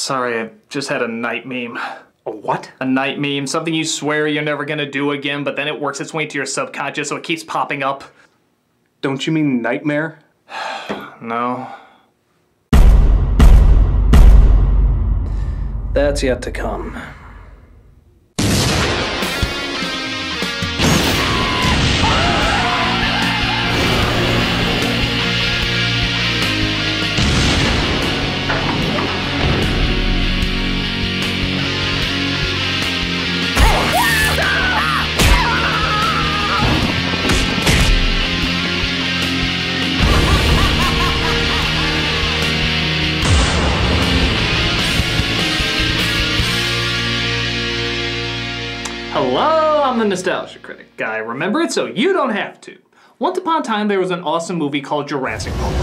Sorry, I just had a night meme. A what? A night meme, something you swear you're never gonna do again, but then it works its way into your subconscious, so it keeps popping up. Don't you mean nightmare? No. That's yet to come. Hello, I'm the Nostalgia Critic guy. Remember it so you don't have to. Once upon a time, there was an awesome movie called Jurassic Park.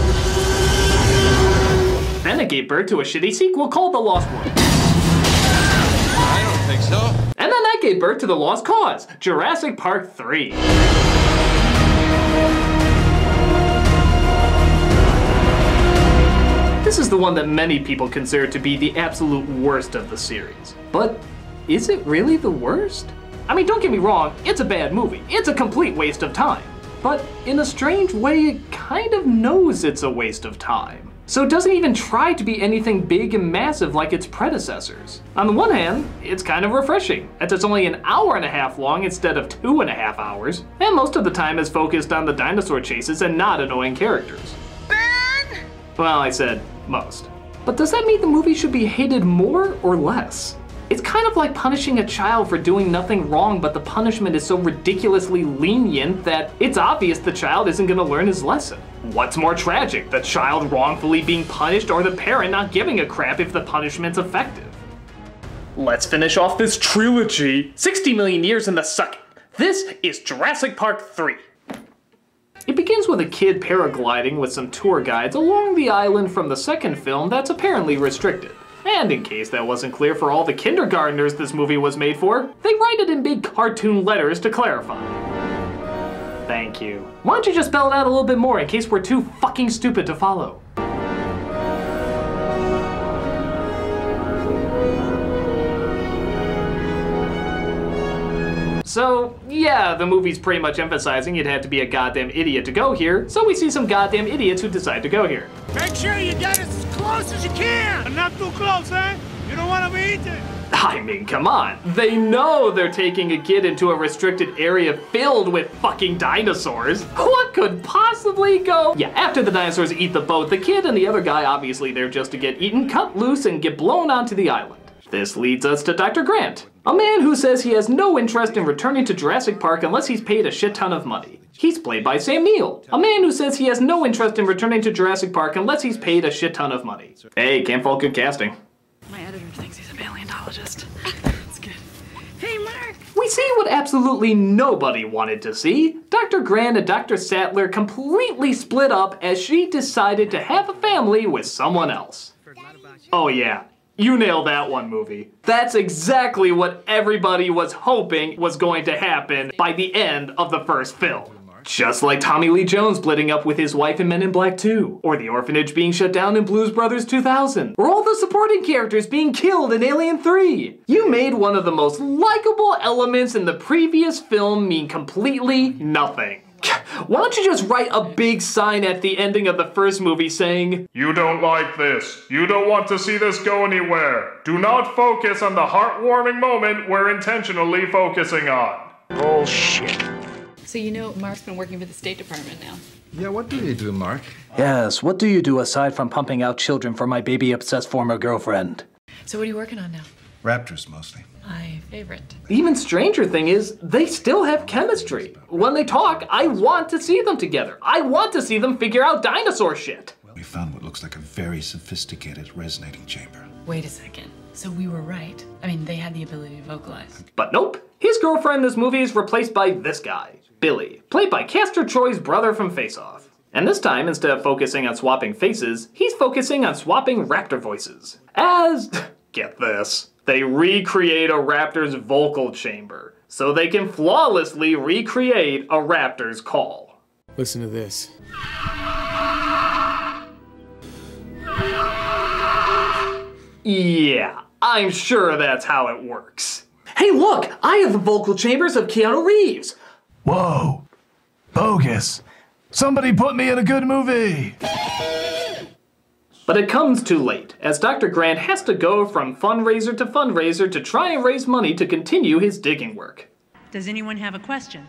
Then it gave birth to a shitty sequel called The Lost World. I don't think so. And then that gave birth to The Lost Cause, Jurassic Park III. This is the one that many people consider to be the absolute worst of the series. But is it really the worst? I mean, don't get me wrong, it's a bad movie. It's a complete waste of time. But in a strange way, it kind of knows it's a waste of time. So it doesn't even try to be anything big and massive like its predecessors. On the one hand, it's kind of refreshing, as it's only an hour and a half long instead of 2.5 hours, and most of the time is focused on the dinosaur chases and not annoying characters. Ben! Well, I said most. But does that mean the movie should be hated more or less? It's kind of like punishing a child for doing nothing wrong, but the punishment is so ridiculously lenient that it's obvious the child isn't gonna learn his lesson. What's more tragic, the child wrongfully being punished or the parent not giving a crap if the punishment's effective? Let's finish off this trilogy. 60 million years in the suck. This is Jurassic Park III. It begins with a kid paragliding with some tour guides along the island from the second film that's apparently restricted. And in case that wasn't clear for all the kindergartners this movie was made for, they write it in big cartoon letters to clarify. Thank you. Why don't you just spell it out a little bit more in case we're too fucking stupid to follow? So, yeah, the movie's pretty much emphasizing you'd have to be a goddamn idiot to go here, so we see some goddamn idiots who decide to go here. Make sure you get as close as you can! But not too close, eh? You don't want to be eaten! I mean, come on. They know they're taking a kid into a restricted area filled with fucking dinosaurs. What could possibly go? Yeah, after the dinosaurs eat the boat, the kid and the other guy, obviously there just to get eaten, cut loose and get blown onto the island. This leads us to Dr. Grant, a man who says he has no interest in returning to Jurassic Park unless he's paid a shit ton of money. He's played by Sam Neill, a man who says he has no interest in returning to Jurassic Park unless he's paid a shit ton of money. Hey, can't fault good casting. My editor thinks he's a paleontologist. That's good. Hey, Mark! We see what absolutely nobody wanted to see. Dr. Grant and Dr. Sattler completely split up as she decided to have a family with someone else. Oh yeah. You nailed that one, movie. That's exactly what everybody was hoping was going to happen by the end of the first film. Just like Tommy Lee Jones splitting up with his wife in Men in Black 2, or the orphanage being shut down in Blues Brothers 2000, or all the supporting characters being killed in Alien 3. You made one of the most likable elements in the previous film mean completely nothing. Why don't you just write a big sign at the ending of the first movie saying, "You don't like this. You don't want to see this go anywhere. Do not focus on the heartwarming moment we're intentionally focusing on." Bullshit. So you know Mark's been working for the State Department now. Yeah, what do you do, Mark? Yes, what do you do aside from pumping out children for my baby-obsessed former girlfriend? So what are you working on now? Raptors, mostly. My favorite. The even stranger thing is, they still have chemistry. When they talk, I want to see them together. I want to see them figure out dinosaur shit. We found what looks like a very sophisticated resonating chamber. Wait a second. So we were right. I mean, they had the ability to vocalize. But nope. His girlfriend in this movie is replaced by this guy, Billy, played by Castor Troy's brother from Face Off. And this time, instead of focusing on swapping faces, he's focusing on swapping raptor voices. As, get this, they recreate a raptor's vocal chamber, so they can flawlessly recreate a raptor's call. Listen to this. Yeah, I'm sure that's how it works. Hey look, I have the vocal chambers of Keanu Reeves. Whoa. Bogus. Somebody put me in a good movie. But it comes too late, as Dr. Grant has to go from fundraiser to try and raise money to continue his digging work. Does anyone have a question?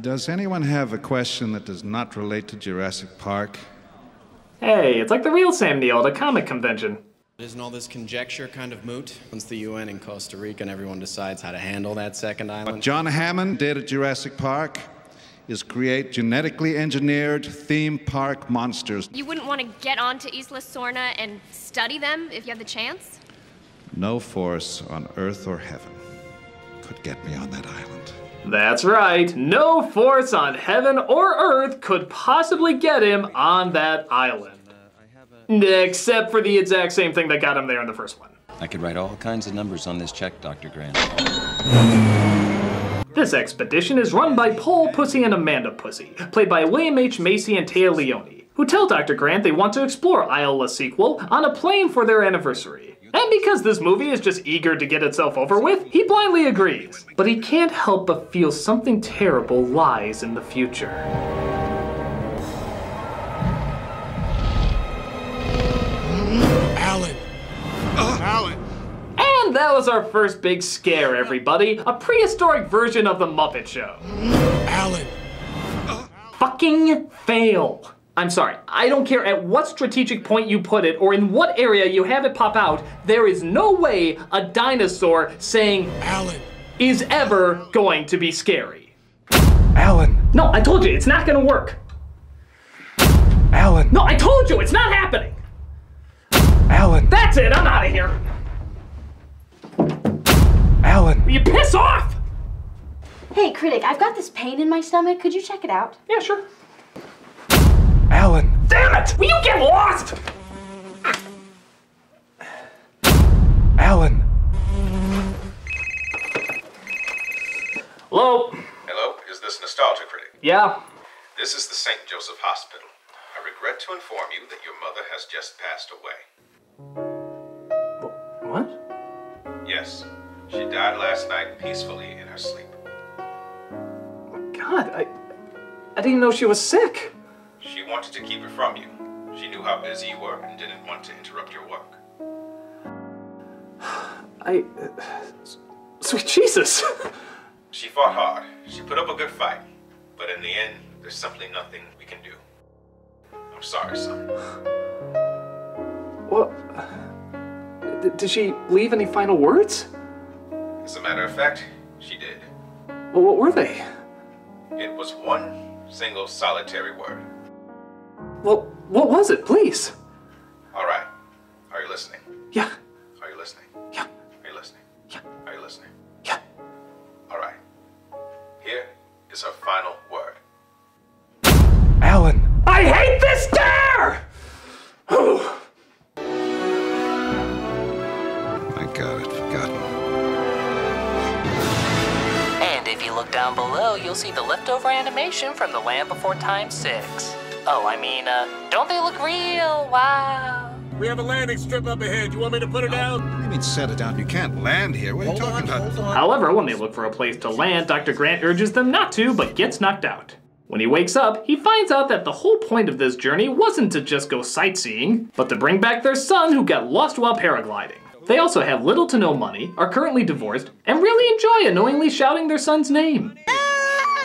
Does anyone have a question that does not relate to Jurassic Park? Hey, it's like the real Sam Neill at a comic convention. Isn't all this conjecture kind of moot? Once the UN in Costa Rica and everyone decides how to handle that second island? What John Hammond did at Jurassic Park is create genetically engineered theme park monsters. You wouldn't want to get onto Isla Sorna and study them if you had the chance? No force on earth or heaven could get me on that island. That's right, no force on heaven or earth could possibly get him on that island. Except for the exact same thing that got him there in the first one. I could write all kinds of numbers on this check, Dr. Grant. This expedition is run by Paul Pussy and Amanda Pussy, played by William H. Macy and Taya Leone, who tell Dr. Grant they want to explore Isla sequel on a plane for their anniversary. And because this movie is just eager to get itself over with, he blindly agrees. But he can't help but feel something terrible lies in the future. Alan. Alan. And that was our first big scare, everybody. A prehistoric version of the Muppet Show. Alan. Fucking fail. I'm sorry, I don't care at what strategic point you put it or in what area you have it pop out, there is no way a dinosaur saying Alan is ever going to be scary. Alan. No, I told you, it's not gonna work. Alan. No, I told you, it's not happening. Alan. That's it, I'm out of here. Alan. Will you piss off? Hey, Critic, I've got this pain in my stomach. Could you check it out? Yeah, sure. Alan. Damn it! Will you get lost? Alan. Hello? Hello, is this Nostalgia Critic? Yeah? This is the St. Joseph Hospital. I regret to inform you that your mother has just passed away. What? Yes, she died last night peacefully in her sleep. God, I didn't even know she was sick. She wanted to keep it from you. She knew how busy you were and didn't want to interrupt your work. Sweet Jesus. She fought hard. She put up a good fight. But in the end, there's simply nothing we can do. I'm sorry, son. What? Did she leave any final words? As a matter of fact, she did. Well, what were they? It was one single solitary word. Well, what was it, please? All right. Are you listening? Yeah. Are you listening? Yeah. Are you listening? Yeah. Are you listening? Yeah. All right. Here is her final word. Alan. I hate this dare! I got it, forgotten. And if you look down below, you'll see the leftover animation from The Land Before Time 6. Oh, I mean, don't they look real? Wow. We have a landing strip up ahead. You want me to put it down? What do you mean set it down? You can't land here. What are you talking about? However, when they look for a place to land, Dr. Grant urges them not to, but gets knocked out. When he wakes up, he finds out that the whole point of this journey wasn't to just go sightseeing, but to bring back their son who got lost while paragliding. They also have little to no money, are currently divorced, and really enjoy unknowingly shouting their son's name.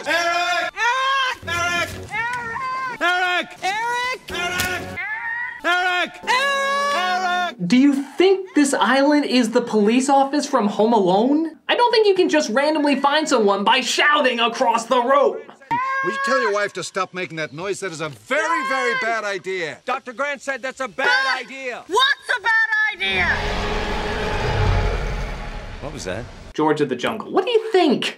Eric! Eric! Eric! Eric! Eric! Eric! Do you think this island is the police office from Home Alone? I don't think you can just randomly find someone by shouting across the room. Will you tell your wife to stop making that noise? That is a very, very bad idea. Dr. Grant said that's a bad idea. What's a bad idea? What was that? George of the Jungle, what do you think?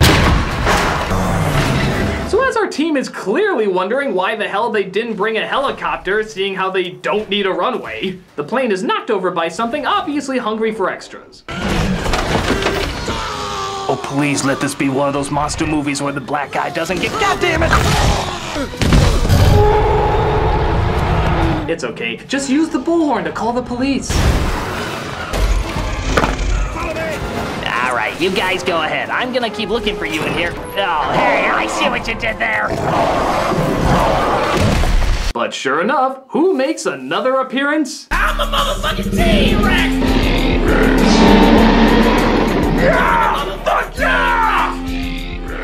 So as our team is clearly wondering why the hell they didn't bring a helicopter, seeing how they don't need a runway, the plane is knocked over by something obviously hungry for extras. Oh, please let this be one of those monster movies where the black guy doesn't get. God damn it! It's okay. Just use the bullhorn to call the police. All right, you guys go ahead. I'm gonna keep looking for you in here. Oh, hey, I see what you did there. But sure enough, who makes another appearance? I'm the motherfucking T-Rex! Yeah! Fuck yeah!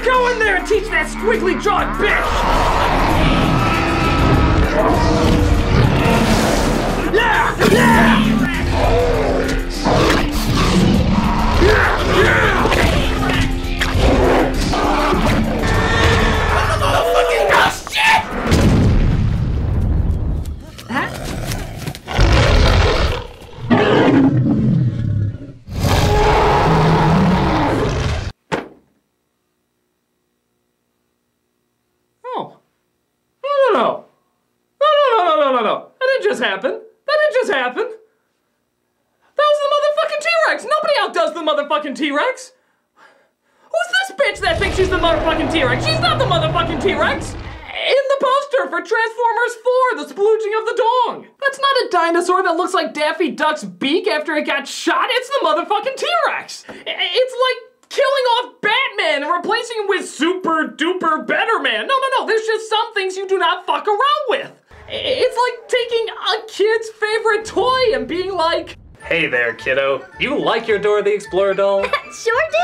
Go in there and teach that squiggly jawed bitch! Yeah! Yeah! Happen. That didn't just happen. That was the motherfucking T-Rex. Nobody outdoes the motherfucking T-Rex. Who's this bitch that thinks she's the motherfucking T-Rex? She's not the motherfucking T-Rex. In the poster for Transformers 4, the splooging of the dong. That's not a dinosaur that looks like Daffy Duck's beak after it got shot. It's the motherfucking T-Rex. It's like killing off Batman and replacing him with super duper better man. No. There's just some things you do not fuck around with. It's like taking a kid's favorite toy and being like, "Hey there, kiddo. You like your Dora the Explorer doll?" Sure do.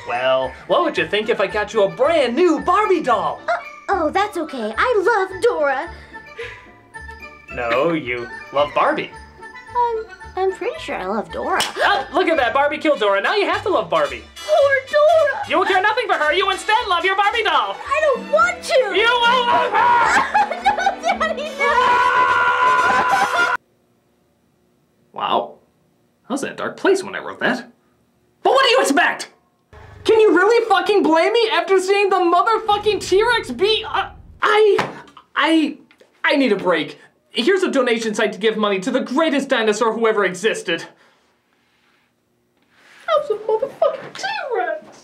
Well, what would you think if I got you a brand new Barbie doll? Oh, that's okay. I love Dora. No, you love Barbie. I'm pretty sure I love Dora. Oh, look at that. Barbie killed Dora. Now you have to love Barbie. Poor Dora. You will care nothing for her. You instead love your Barbie doll. I don't want to. You will love her. No, Daddy, no. Wow. I was in a dark place when I wrote that. But what do you expect? Can you really fucking blame me after seeing the motherfucking T-Rex be... I need a break. Here's a donation site to give money to the greatest dinosaur who ever existed. How's a motherfucking T-Rex?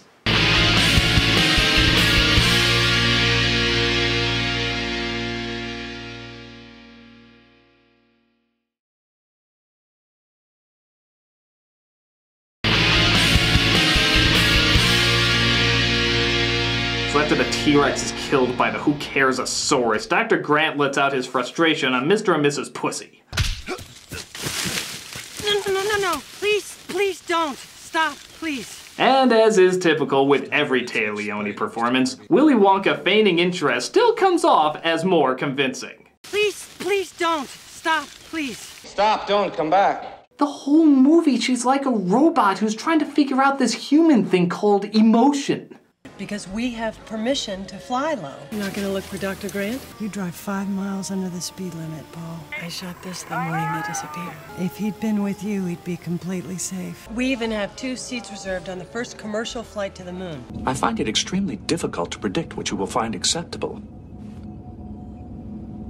So after the T-Rex is killed by the Who Cares-osaurus, Dr. Grant lets out his frustration on Mr. and Mrs. Pussy. No. Please don't. Stop, please. And as is typical with every Taya Leone performance, Willy Wonka feigning interest still comes off as more convincing. Please don't. Stop, please. Stop, don't, come back. The whole movie, she's like a robot who's trying to figure out this human thing called emotion. Because we have permission to fly low. You're not gonna look for Dr. Grant? You drive 5 miles under the speed limit, Paul. I shot this the morning they disappeared. If he'd been with you, he'd be completely safe. We even have 2 seats reserved on the first commercial flight to the moon. I find it extremely difficult to predict what you will find acceptable.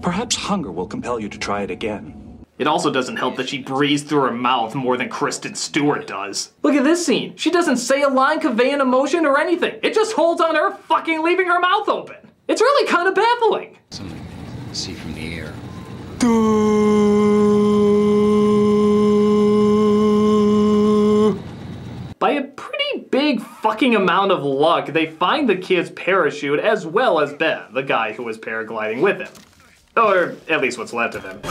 Perhaps hunger will compel you to try it again. It also doesn't help that she breathes through her mouth more than Kristen Stewart does. Look at this scene. She doesn't say a line conveying emotion or anything. It just holds on her fucking leaving her mouth open. It's really kind of baffling. Something to see from the air. By a pretty big fucking amount of luck, they find the kid's parachute as well as Ben, the guy who was paragliding with him. Or at least what's left of him.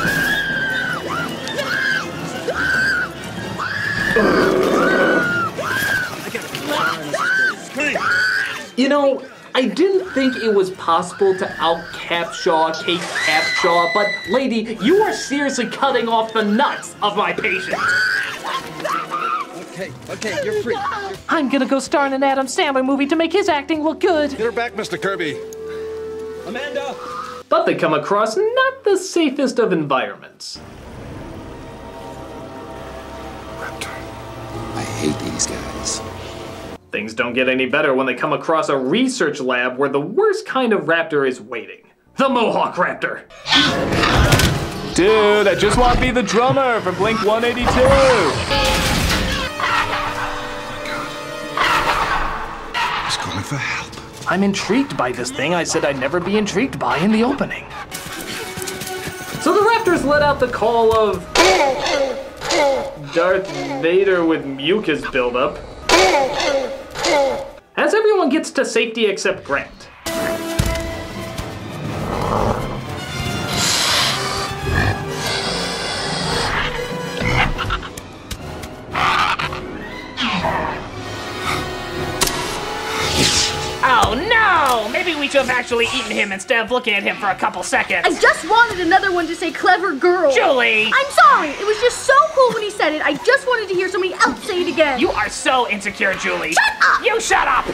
You know, I didn't think it was possible to out-Capshaw Kate Capshaw, but lady, you are seriously cutting off the nuts of my patience. Okay, you're free. I'm gonna go star in an Adam Sandler movie to make his acting look good. Get her back, Mr. Kirby. Amanda! But they come across not the safest of environments. I hate these guys. Things don't get any better when they come across a research lab where the worst kind of raptor is waiting. The Mohawk Raptor. Dude, I just want to be the drummer from Blink 182. He's calling for help. I'm intrigued by this thing I said I'd never be intrigued by in the opening. So the raptor Raptors let out the call of Darth Vader with mucus buildup. As everyone gets to safety except Grant. Oh no! Maybe we should have actually eaten him instead of looking at him for a couple seconds. I just wanted another one to say clever girl. Julie! I'm sorry. It was just so cool when he said it. I just wanted to hear somebody else say it again. You are so insecure, Julie. Shut up! You shut up!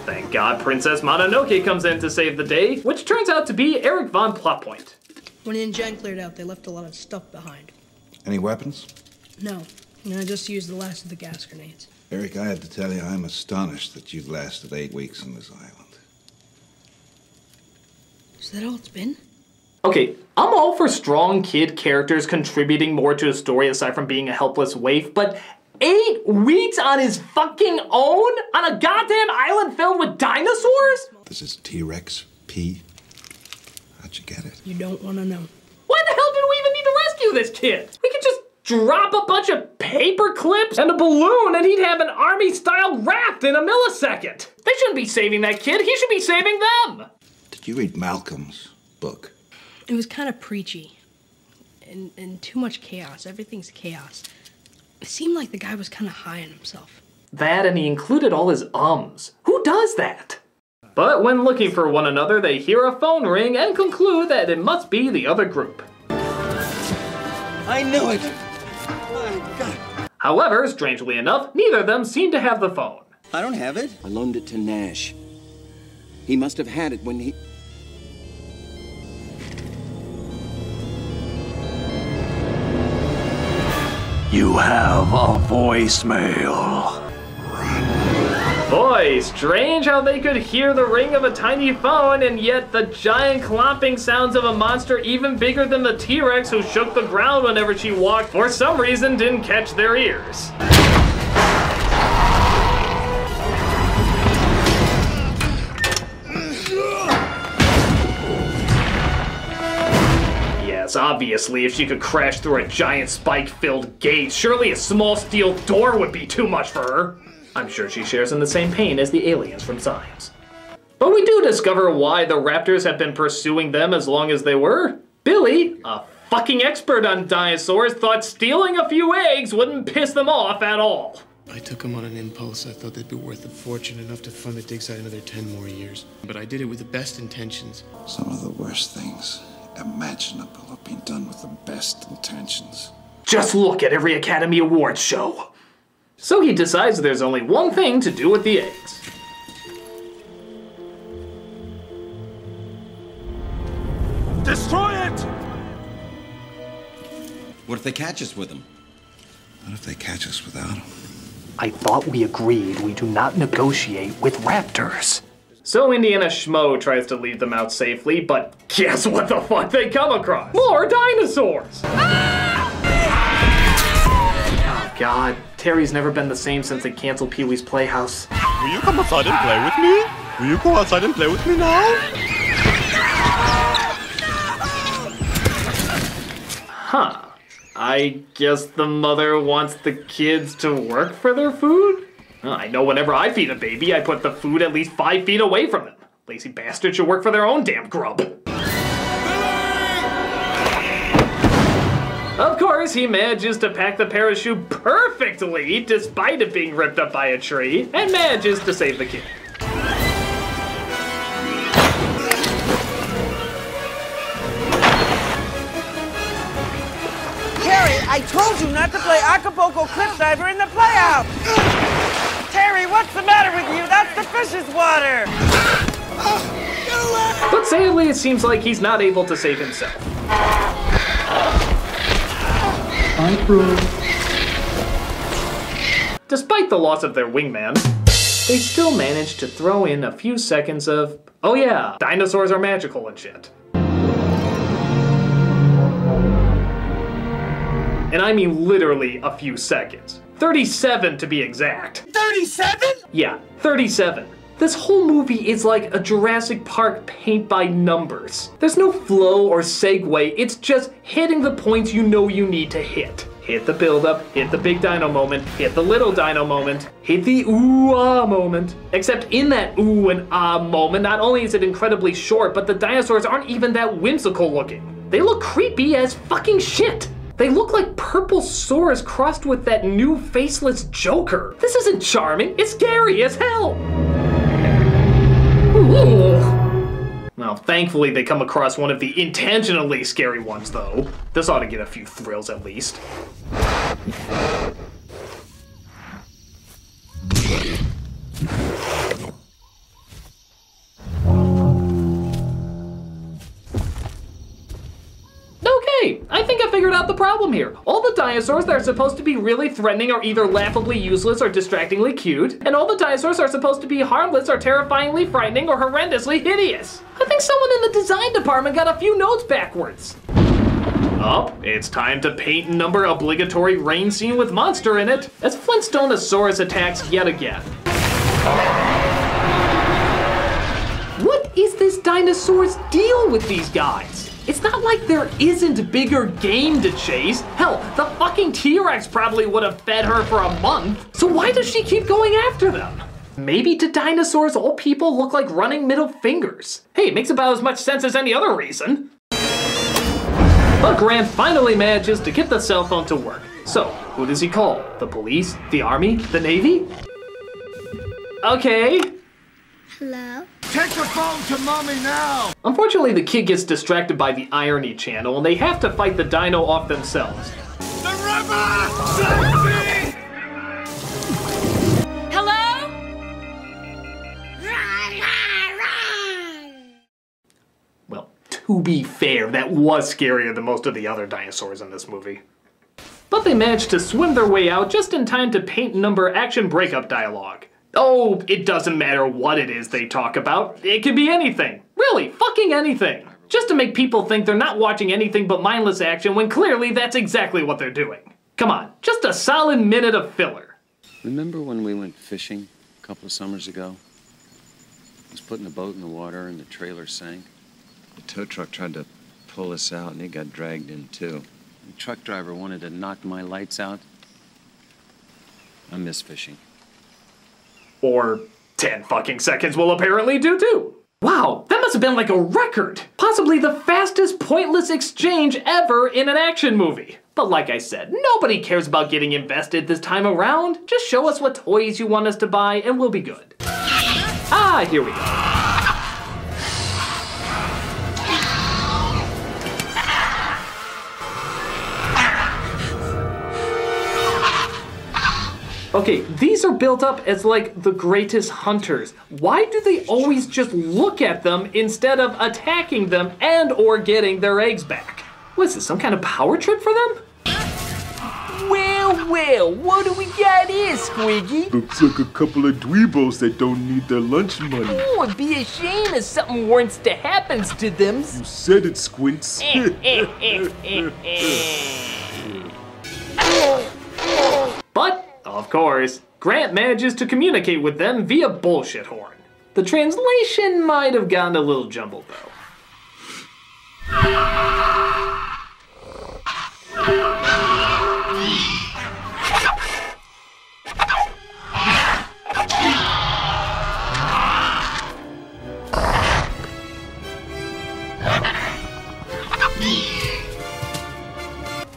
Thank God Princess Mononoke comes in to save the day, which turns out to be Eric Von Plotpoint. When the engine cleared out, they left a lot of stuff behind. Any weapons? No. I just used the last of the gas grenades. Eric, I have to tell you, I'm astonished that you've lasted 8 weeks on this island. Is that all it's been? Okay, I'm all for strong kid characters contributing more to a story aside from being a helpless waif, but 8 weeks on his fucking own? On a goddamn island filled with dinosaurs? This is T-Rex P. How'd you get it? You don't want to know. Why the hell did we even need to rescue this kid? We could just drop a bunch of paper clips and a balloon and he'd have an army-style raft in a millisecond. They shouldn't be saving that kid, he should be saving them. Did you read Malcolm's book? It was kind of preachy. And too much chaos. Everything's chaos. It seemed like the guy was kind of high on himself. That, and he included all his ums. Who does that? But when looking for one another, they hear a phone ring and conclude that it must be the other group. I knew it! My God. However, strangely enough, neither of them seem to have the phone. I don't have it. I loaned it to Nash. He must have had it when he... You have a voicemail. Boy, strange how they could hear the ring of a tiny phone and yet the giant clomping sounds of a monster even bigger than the T-Rex who shook the ground whenever she walked for some reason didn't catch their ears. Yes, obviously, if she could crash through a giant spike-filled gate, surely a small steel door would be too much for her. I'm sure she shares in the same pain as the aliens from Science. But we do discover why the raptors have been pursuing them as long as they were. Billy, a fucking expert on dinosaurs, thought stealing a few eggs wouldn't piss them off at all. I took them on an impulse. I thought they'd be worth a fortune, enough to fund the dig site another 10 more years. But I did it with the best intentions. Some of the worst things imaginable have been done with the best intentions. Just look at every Academy Awards show. So he decides there's only one thing to do with the eggs. Destroy it! What if they catch us with them? What if they catch us without them? I thought we agreed we do not negotiate with raptors. So Indiana Schmo tries to lead them out safely, but guess what the fuck they come across? More dinosaurs! Oh God, Terry's never been the same since they canceled Pee-wee's Playhouse. Will you come outside and play with me? Will you go outside and play with me now? Huh. I guess the mother wants the kids to work for their food? I know whenever I feed a baby, I put the food at least 5 feet away from them. Lazy bastards should work for their own damn grub. Of course, he manages to pack the parachute perfectly, despite it being ripped up by a tree, and manages to save the kid. Terry, I told you not to play Acapulco Cliff Diver in the playhouse! Terry, what's the matter with you? That's the fish's water! But sadly, it seems like he's not able to save himself. Despite the loss of their wingman, they still manage to throw in a few seconds of, oh yeah, dinosaurs are magical and shit. And I mean literally a few seconds. 37 to be exact. 37? Yeah, 37. This whole movie is like a Jurassic Park paint by numbers. There's no flow or segue, it's just hitting the points you know you need to hit. Hit the build-up, hit the big dino moment, hit the little dino moment, hit the ooh-ah moment. Except in that ooh and ah moment, not only is it incredibly short, but the dinosaurs aren't even that whimsical looking. They look creepy as fucking shit. They look like purple sores crossed with that new faceless Joker. This isn't charming, it's scary as hell. Ooh. Well, thankfully they come across one of the intentionally scary ones though. This ought to get a few thrills at least. Okay, I think I figured out the problem here. All the dinosaurs that are supposed to be really threatening are either laughably useless or distractingly cute, and all the dinosaurs are supposed to be harmless or terrifyingly frightening or horrendously hideous. I think someone in the design department got a few notes backwards. Oh, it's time to paint and number obligatory rain scene with monster in it, as Flintstonosaurus attacks yet again. What is this dinosaur's deal with these guys? It's not like there isn't bigger game to chase. Hell, the fucking T-Rex probably would have fed her for a month. So why does she keep going after them? Maybe to dinosaurs, all people look like running middle fingers. Hey, it makes about as much sense as any other reason. But Grant finally manages to get the cell phone to work. So, who does he call? The police? The army? The navy? Okay. Hello? Take the phone to mommy now! Unfortunately, the kid gets distracted by the irony channel and they have to fight the dino off themselves. The river! Save me! Hello? Well, to be fair, that was scarier than most of the other dinosaurs in this movie. But they managed to swim their way out just in time to paint number action breakup dialogue. Oh, it doesn't matter what it is they talk about. It could be anything. Really, fucking anything. Just to make people think they're not watching anything but mindless action when clearly that's exactly what they're doing. Come on, just a solid minute of filler. Remember when we went fishing a couple of summers ago? I was putting the boat in the water and the trailer sank. The tow truck tried to pull us out and it got dragged in too. The truck driver wanted to knock my lights out. I miss fishing. Or 10 fucking seconds will apparently do too. Wow, that must have been like a record. Possibly the fastest pointless exchange ever in an action movie. But like I said, nobody cares about getting invested this time around. Just show us what toys you want us to buy and we'll be good. Ah, here we go. Okay, these are built up as like the greatest hunters. Why do they always just look at them instead of attacking them and or getting their eggs back? What is this, some kind of power trip for them? Well, what do we got here, Squiggy? Looks like a couple of dweebos that don't need their lunch money. Oh, it'd be a shame if something wants to happen to them. You said it, Squints. But, of course, Grant manages to communicate with them via bullshit horn. The translation might have gotten a little jumbled though.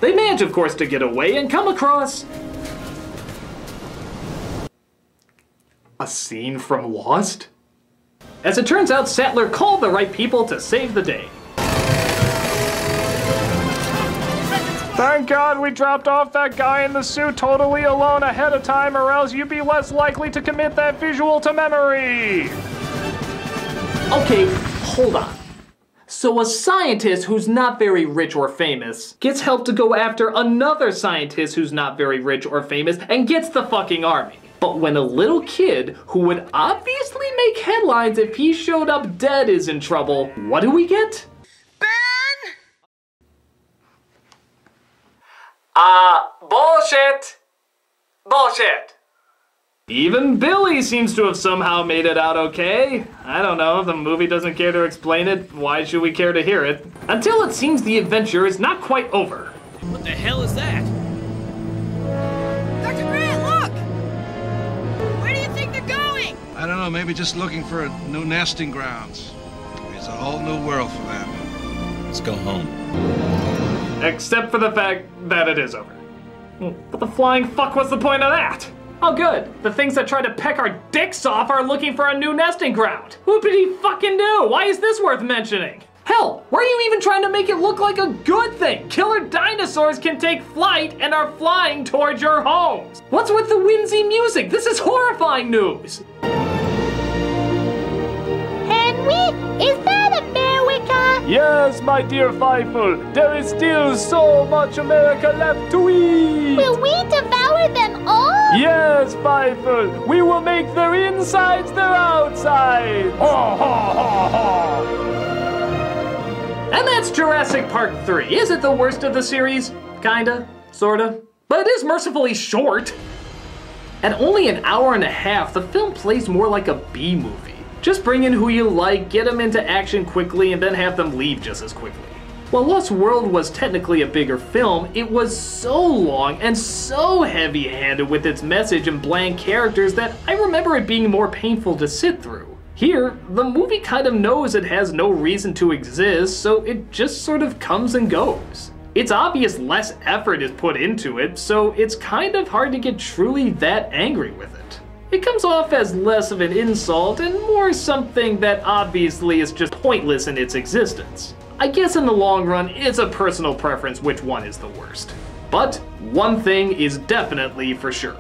They manage, of course, to get away and come across a scene from Lost? As it turns out, Sattler called the right people to save the day. Thank God we dropped off that guy in the suit totally alone ahead of time, or else you'd be less likely to commit that visual to memory. Okay, hold on. So a scientist who's not very rich or famous gets help to go after another scientist who's not very rich or famous and gets the fucking army. But when a little kid who would obviously make headlines if he showed up dead is in trouble, what do we get? Bullshit. Bullshit. Even Billy seems to have somehow made it out okay. I don't know, if the movie doesn't care to explain it, why should we care to hear it? Until it seems the adventure is not quite over. What the hell is that? Dr. Grant, look! Where do you think they're going? I don't know, maybe just looking for new nesting grounds. It's a whole new world for them. Let's go home. Except for the fact that it is over. What the flying fuck was the point of that? Oh good, the things that try to peck our dicks off are looking for a new nesting ground. Whoopity fucking do, why is this worth mentioning? Hell, why are you even trying to make it look like a good thing? Killer dinosaurs can take flight and are flying towards your homes. What's with the whimsy music? This is horrifying news. Henry, is that America? Yes, my dear Feifel, there is still so much America left to eat. Will we devour them all? Yes, Feifel, we will make their insides their outsides. Ha ha ha ha. And that's Jurassic Park 3. Is it the worst of the series? Kinda, sorta. But it is mercifully short. At only an hour and a half, the film plays more like a B movie. Just bring in who you like, get them into action quickly, and then have them leave just as quickly. While Lost World was technically a bigger film, it was so long and so heavy-handed with its message and bland characters that I remember it being more painful to sit through. Here, the movie kind of knows it has no reason to exist, so it just sort of comes and goes. It's obvious less effort is put into it, so it's kind of hard to get truly that angry with it. It comes off as less of an insult and more something that obviously is just pointless in its existence. I guess in the long run, it's a personal preference which one is the worst. But one thing is definitely for sure.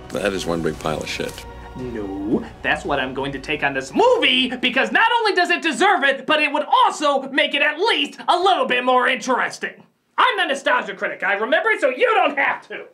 That is one big pile of shit. No, that's what I'm going to take on this movie, because not only does it deserve it, but it would also make it at least a little bit more interesting. I'm the Nostalgia Critic, I remember, so you don't have to.